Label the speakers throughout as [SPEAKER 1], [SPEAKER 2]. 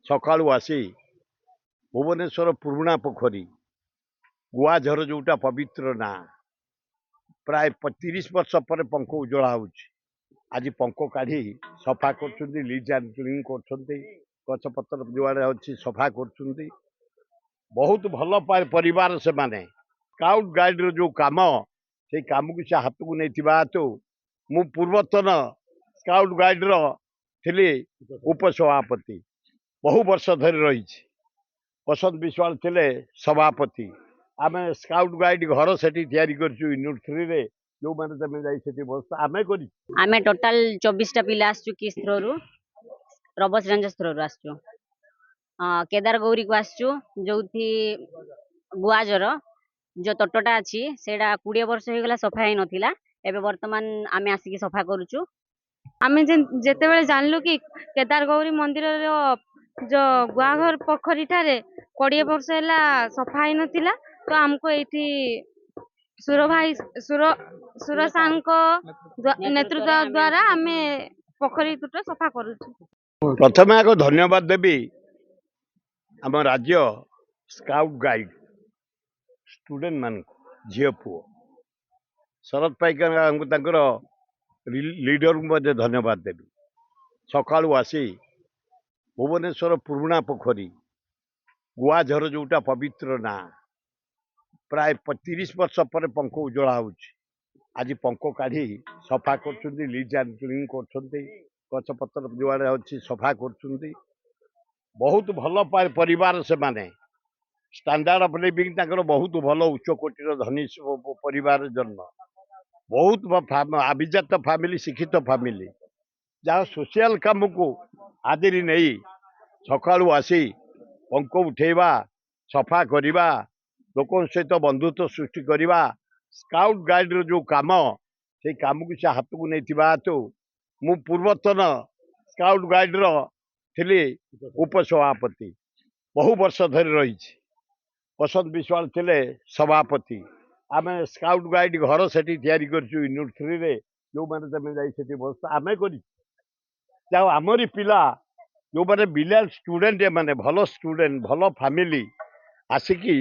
[SPEAKER 1] सकाळू आसी भुवनेश्वर पुरुणा पोखरी गुआझर जोटा पवित्र ना प्राय 30 वर्ष पर पंख उज्जवला होची। आज पंख काढ़ी सफा कर लीज एंड क्लीन कर गछपतर जुआड़े अच्छी सफा कर बहुत भल परिवार से माने स्काउट गाइड जो काम से काम को से हाथ को नहीं तो मु पूर्वतन स्काउट गाइड थी उपसभापति बहु वर्ष धरी रही। बसंत विश्वाल थे सभापति। आम स्काउट गाइड घर से यूनिट 3 रे जो मैंने तुम जाइए बस आम कर
[SPEAKER 2] आमे टोटल 24टा पिला आसचु किस थ्रो रबस रेंजर्स थ्रो आसचु केदार गौरी को आसचु जो थी गुआजर जो तटटा अच्छी सेटा 20 वर्ष हो गला सफा ही नथिला एबे वर्तमान आमे आसिकी सफा करूचु।
[SPEAKER 3] आमे जेते बेले जानलु कि केदार गौरी मंदिर रो जो गुआघर पोखरी ठारे 20 वर्ष हैला सफा ही नथिला तो हमको एठी सुर भाई सुर सांको नेतृत्व द्वारा आमे पोखरी तुट सफा करूचु।
[SPEAKER 1] प्रथम आग धन्यवाद देवी आम राज्य स्काउट गाइड स्टूडेंट मान झील पुओ शरद पाइकर लीडर को धन्यवाद देवी। सकाळू आसी भुवनेश्वर पुरुणा पोखरी गुआझर जोटा पवित्र ना प्राय 30 वर्ष पर पंख उज्जवला होची। आज पंख काढ़ी सफा कर लीज एंड क्लीन कर गछपतर जुआड़े अच्छी सफा कर बहुत भल परिवार से माने स्टैंडर्ड ऑफ लिविंग बहुत भल उच्च कोटीर धनी परिवार जन्म बहुत अभिजात फैमिली शिक्षित फैमिली जहाँ सोशल काम को आदरी नहीं सकाळू आसी पंख उठेवा सफा करवा लोक सहित बंधुत्व सृष्टि करवा स्काउट गाइड जो काम से काम को से हाथ को नहीं तो मु पूर्वतन स्काउट गाइड थी उपसभापति बहु वर्ष धरी रही। बसंत विश्वाल थे सभापति। आम स्काउट गाइड घर से यूनिट 3 रे जो मैंने तुम जाइए बस आम कर आमरी पिला जो मैंने बिलियन स्टूडेंट माने भल स्टूडेंट भल फैमिली आसिकी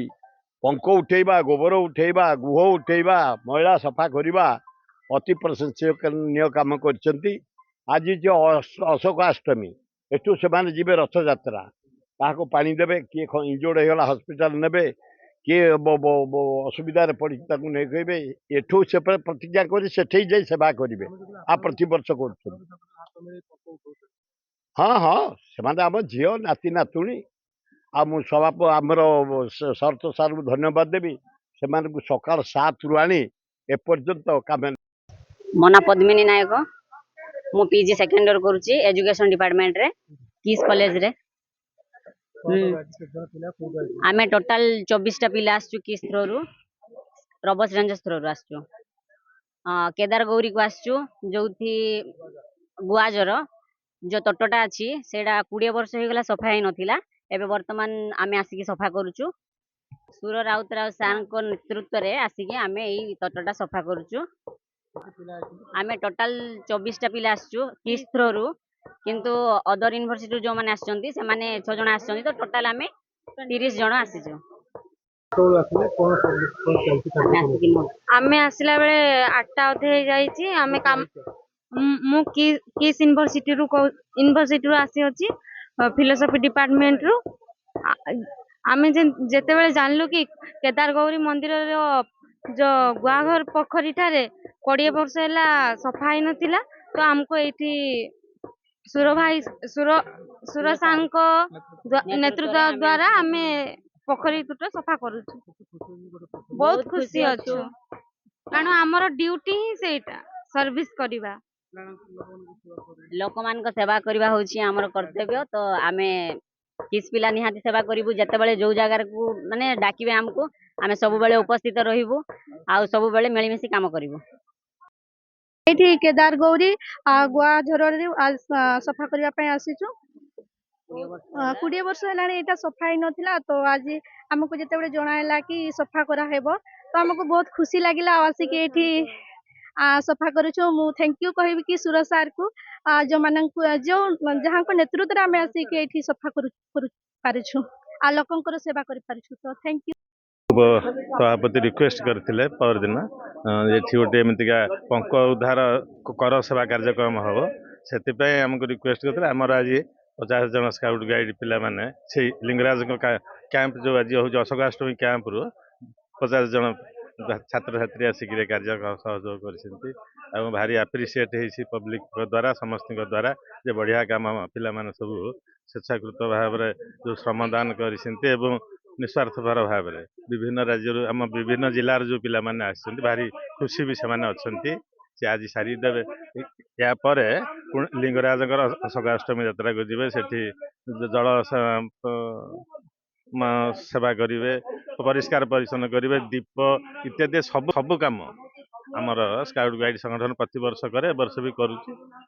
[SPEAKER 1] पंख उठेवा गोबर उठेवा गुह उठेवा मैला सफा करवा अति प्रशंसनीय काम कर। आज जो अशोकाष्टमी एठू से जीवे रथ यात्रा ताको पानी देवे किए इंजोर्ड होगा हॉस्पिटल नेबे किए असुविधा पड़ी नहीं कहे एठू से प्रतिज्ञा कर सेवा करेंगे आ प्रति वर्ष कर। हाँ हाँ से आम झील नाती नातुणी आ मु सभा आमर शरत सार को धन्यवाद देवी से सकाल 7 रु आनी एपर्यंत काम।
[SPEAKER 2] मो ना पद्मिनी नायक मु पीजी सेकेंड इयर करूची एजुकेशन डिपार्टमेंट रे किस कॉलेज रे। आमे टोटल 24टा पिला आसचु किस थ्रो रबस रेंजर्स थ्रो आसचु केदार गौरी को आसचु जो थी गुआजर जो तटटा अच्छी सेटा 20 वर्ष हो गला सफा ही नथिला एबे वर्तमान आमे आसिकी सफा करूचु। सुर राउतराव सार को नेतृत्व रे आसिकी आमे एई तटटा सफा करूचु। आमे टोटल 24टा पिला आसचु किस थ्रो किंतु अदर यूनिवर्सिटी जो माने आछंती से माने 6 जण आछंती तो टोटल आमे 30 जण आसीजो।
[SPEAKER 3] आमे आसिला बेले 8टा अधे जाईची आमे काम मु किस यूनिवर्सिटी रू आसी अछि फिलोसफी डिपार्टमेंट रू। आमे जेते बेले जानलु कि केदार गौरी मंदिर रो जो गुआघर पोखरी ठारे 20 वर्ष हैला सफा ही नथिला तो हमको एठी सुर भाई सुर सांको नेतृत्व द्वारा आमे पोखरी तुट सफा करूछु। बहुत खुशी अच्छु कारण हमर ड्यूटी ही सेटा सर्विस करिवा
[SPEAKER 2] लोक मान को सेवा करवा होची हमर कर्तव्य तो आमे किस पिला निहाती सेवा करिवु जते बेले जो जगह को माने डाकिबे हमको आमे सब बेले उपस्थित रहिबु आ सब बेले मिली मिसी काम करिवु।
[SPEAKER 3] एठी केदार गौरी गुआ झर रे सफा करबा पय आसीछु 20 वर्ष हेलानी एटा सफा ही नथिला तो आज हमको जते बेले जणाइला कि सफा करा हेबो तो हमको बहुत खुशी लागिला आसी के एठी
[SPEAKER 4] सफा करूछु मु थैंक यू कहबी कि सूरज सर को जो मानक जो जहाँ को नेतृत्व आम आसिक ये सफा करूछु आ लोकंकर सेवा कर पारुछु तो थैंक यू।
[SPEAKER 5] सभापति रिक्वेस्ट करथिले परदिन एठी गोटे एमतिका पंक उद्धार कर सेवा कार्यक्रम हम से आमको रिक्वेस्ट करते आमर आज 50 जन स्काउट गाइड पिला माने से लिंगराज कैंप जो आज हूँ अशोकाष्टमी कैंप रु 50 जन छात्र छात्री आसिक कार्य सहयोग कर भारी आप्रिसीएट हो पब्लिक द्वारा समस्त द्वारा जे बढ़िया काम पिला माने सब स्वेच्छाकृत भाव में जो श्रमदान कर निस्वार्थपर भाव में विभिन्न राज्य आम विभिन्न जिलार जो पिला माने आछंती भारी खुशी भी से अच्छा से आज सारीदेवे यापर लिंगराज अशोकाष्टमी यात्रा को जीवे सेठी जल सेवा करेंगे परिष्कार परिच्छन्न करेंगे दीप इत्यादि सब सब काम आमर स्काउट गाइड संगठन प्रति वर्ष करे वर्ष भी करुच्ची